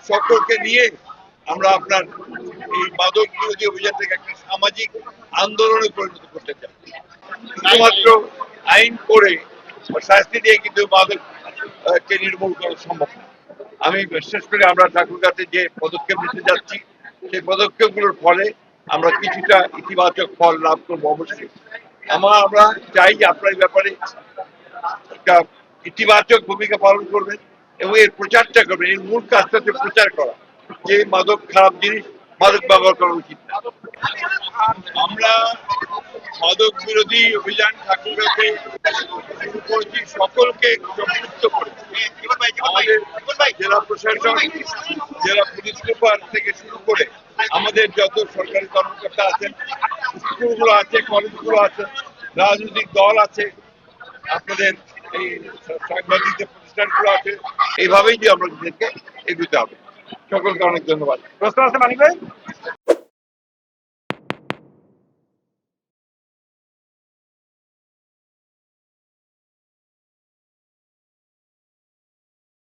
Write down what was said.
সকলকে নিয়ে আমরা আপনার এই মাদক বিরোধী অভিযানটাকে একটা সামাজিক আন্দোলনে পরিণত করতে চাই। শুধুমাত্র আইন করে শাস্তি দিয়ে কিন্তু মাদক কে নির্মূল করা সম্ভব না। আমি বিশেষ করে আমরা ঠাকুরগাঁতে যে পদক্ষেপ নিতে যাচ্ছি সেই পদক্ষেপগুলোর ফলে আমরা কিছুটা ইতিবাচক ফল লাভ করবো অবশ্যই। আমরা চাই আপনার ব্যাপারে একটা ইতিবাচক ভূমিকা পালন করবেন এবং এর প্রচারটা করবেন। এর মূল কাজটা হচ্ছে প্রচার করা যে মাদক খারাপ জিনিস, মাদক ব্যবহার করা উচিত না। আমরা মাদক বিরোধী অভিযান ঠাকুরগাঁতে শুরু করেছি সকলকে সম্পৃক্ত করে। আমাদের জেলা প্রশাসন, জেলা পুলিশ সুপার থেকে শুরু করে আমাদের যত সরকারি কর্মকর্তা আছেন, স্কুলগুলো আছে, কলেজগুলো আছে, রাজনৈতিক দল আছে, আপনাদের এই সাংবাদিক প্রতিষ্ঠানগুলো আছে, এইভাবেই যে আমাদেরকে এগোতে হবে। সকলকে অনেক ধন্যবাদ। প্রশ্ন আছে মানিক ভাই?